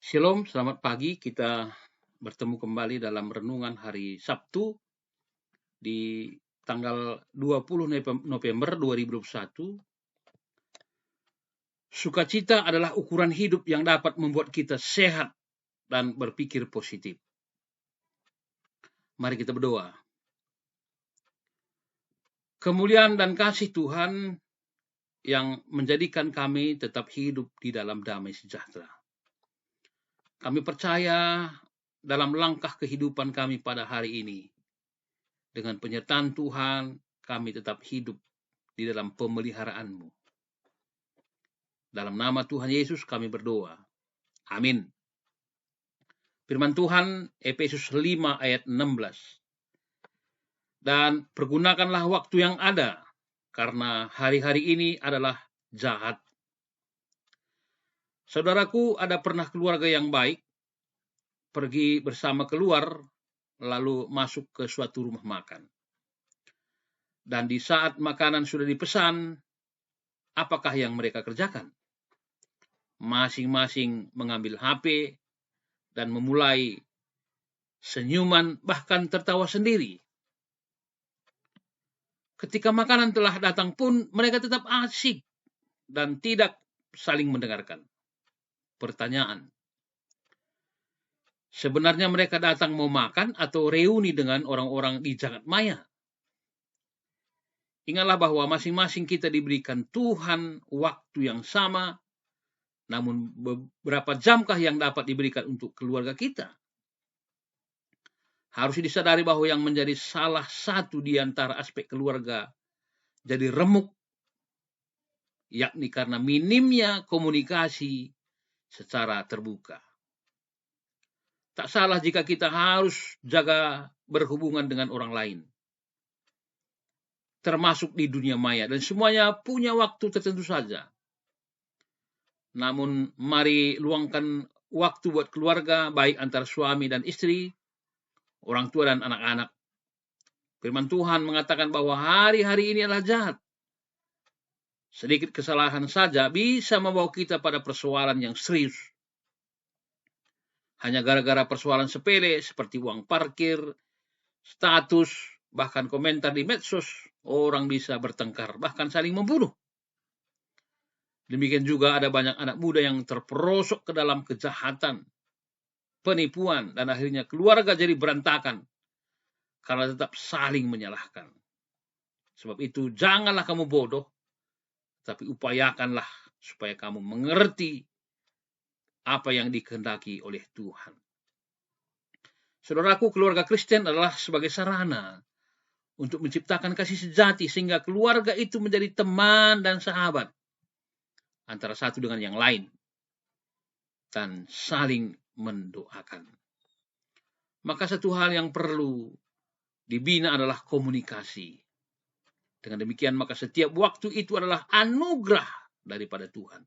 Shalom, selamat pagi. Kita bertemu kembali dalam renungan hari Sabtu di tanggal 20 November 2021. Sukacita adalah ukuran hidup yang dapat membuat kita sehat dan berpikir positif. Mari kita berdoa. Kemuliaan dan kasih Tuhan yang menjadikan kami tetap hidup di dalam damai sejahtera. Kami percaya dalam langkah kehidupan kami pada hari ini. Dengan penyertaan Tuhan, kami tetap hidup di dalam pemeliharaan-Mu. Dalam nama Tuhan Yesus kami berdoa. Amin. Firman Tuhan, Efesus 5 ayat 16. Dan pergunakanlah waktu yang ada, karena hari-hari ini adalah jahat. Saudaraku, ada pernah keluarga yang baik, pergi bersama keluar, lalu masuk ke suatu rumah makan. Dan di saat makanan sudah dipesan, apakah yang mereka kerjakan? Masing-masing mengambil HP dan memulai senyuman, bahkan tertawa sendiri. Ketika makanan telah datang pun mereka tetap asyik dan tidak saling mendengarkan. Pertanyaan, sebenarnya mereka datang mau makan atau reuni dengan orang-orang di jagat maya? Ingatlah bahwa masing-masing kita diberikan Tuhan waktu yang sama, namun beberapa jamkah yang dapat diberikan untuk keluarga kita? Harus disadari bahwa yang menjadi salah satu di antara aspek keluarga jadi remuk, yakni karena minimnya komunikasi secara terbuka. Tak salah jika kita harus jaga berhubungan dengan orang lain, termasuk di dunia maya, dan semuanya punya waktu tertentu saja. Namun mari luangkan waktu buat keluarga, baik antara suami dan istri, orang tua dan anak-anak. Firman Tuhan mengatakan bahwa hari-hari ini adalah jahat. Sedikit kesalahan saja bisa membawa kita pada persoalan yang serius. Hanya gara-gara persoalan sepele seperti uang parkir, status, bahkan komentar di medsos, orang bisa bertengkar, bahkan saling membunuh. Demikian juga ada banyak anak muda yang terperosok ke dalam kejahatan, penipuan, dan akhirnya keluarga jadi berantakan karena tetap saling menyalahkan. Sebab itu janganlah kamu bodoh, tapi upayakanlah supaya kamu mengerti apa yang dikehendaki oleh Tuhan. Saudaraku, keluarga Kristen adalah sebagai sarana untuk menciptakan kasih sejati sehingga keluarga itu menjadi teman dan sahabat antara satu dengan yang lain dan saling mendoakan. Maka satu hal yang perlu dibina adalah komunikasi. Dengan demikian maka setiap waktu itu adalah anugerah daripada Tuhan.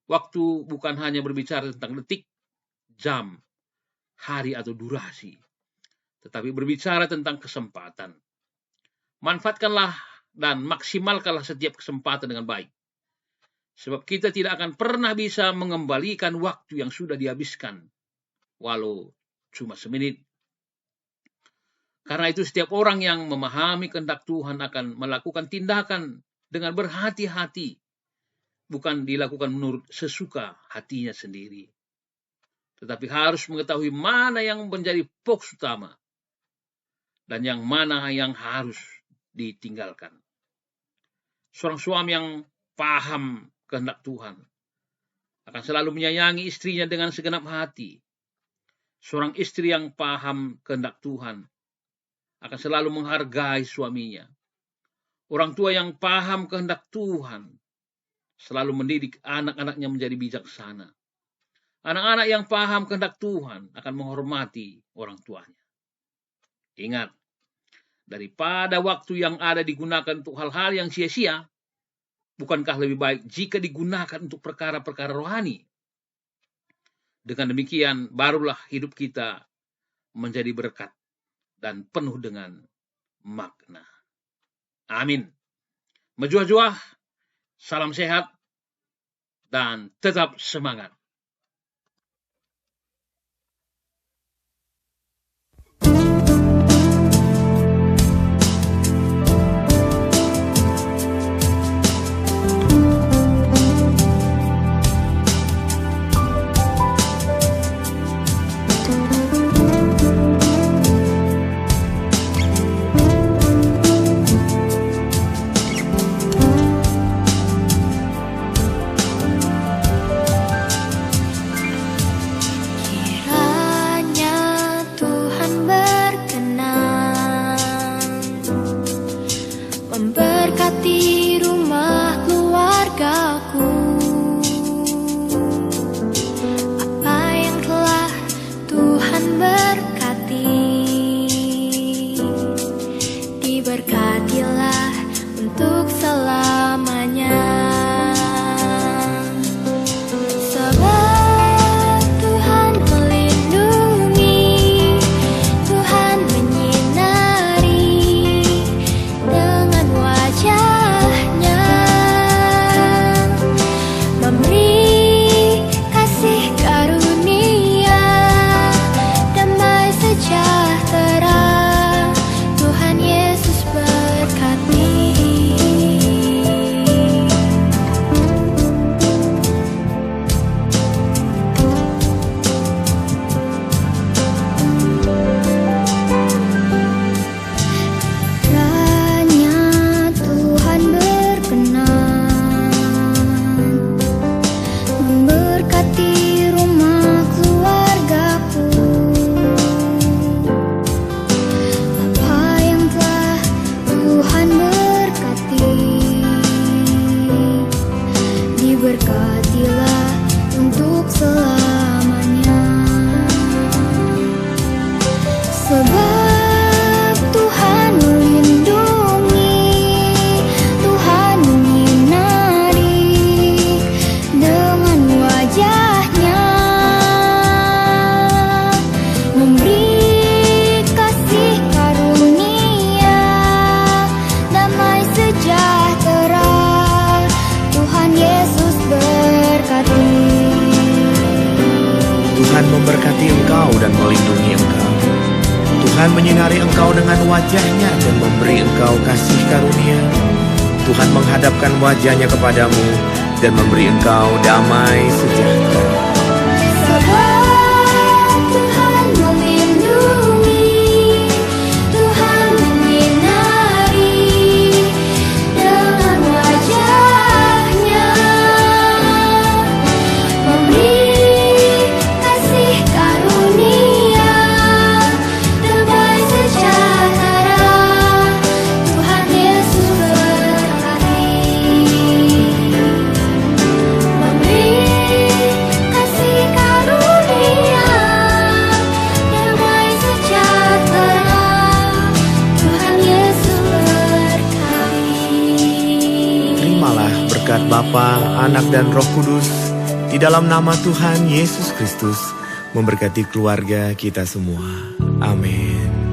Waktu bukan hanya berbicara tentang detik, jam, hari atau durasi, tetapi berbicara tentang kesempatan. Manfaatkanlah dan maksimalkanlah setiap kesempatan dengan baik. Sebab kita tidak akan pernah bisa mengembalikan waktu yang sudah dihabiskan, walau cuma semenit. Karena itu setiap orang yang memahami kehendak Tuhan akan melakukan tindakan dengan berhati-hati, bukan dilakukan menurut sesuka hatinya sendiri. Tetapi harus mengetahui mana yang menjadi fokus utama dan yang mana yang harus ditinggalkan. Seorang suami yang paham kehendak Tuhan akan selalu menyayangi istrinya dengan segenap hati. Seorang istri yang paham kehendak Tuhan akan selalu menghargai suaminya. Orang tua yang paham kehendak Tuhan selalu mendidik anak-anaknya menjadi bijaksana. Anak-anak yang paham kehendak Tuhan akan menghormati orang tuanya. Ingat, daripada waktu yang ada digunakan untuk hal-hal yang sia-sia, bukankah lebih baik jika digunakan untuk perkara-perkara rohani? Dengan demikian, barulah hidup kita menjadi berkat dan penuh dengan makna. Amin. Menjuah-juah, salam sehat, dan tetap semangat. Tuhan memberkati engkau dan melindungi engkau. Tuhan menyinari engkau dengan wajah-Nya dan memberi engkau kasih karunia. Tuhan menghadapkan wajah-Nya kepadamu dan memberi engkau damai sejahtera. Sebab Tuhan melindungi, Tuhan menyinari dengan wajah-Nya, memberi kasih karunia, damai sejahtera. Tuhan Yesus berkati, memberi kasih karunia, damai sejahtera. Tuhan Yesus berkati. Terimalah berkat Bapa, Anak, dan Roh Kudus di dalam nama Tuhan Yesus Kristus memberkati keluarga kita semua. Amin.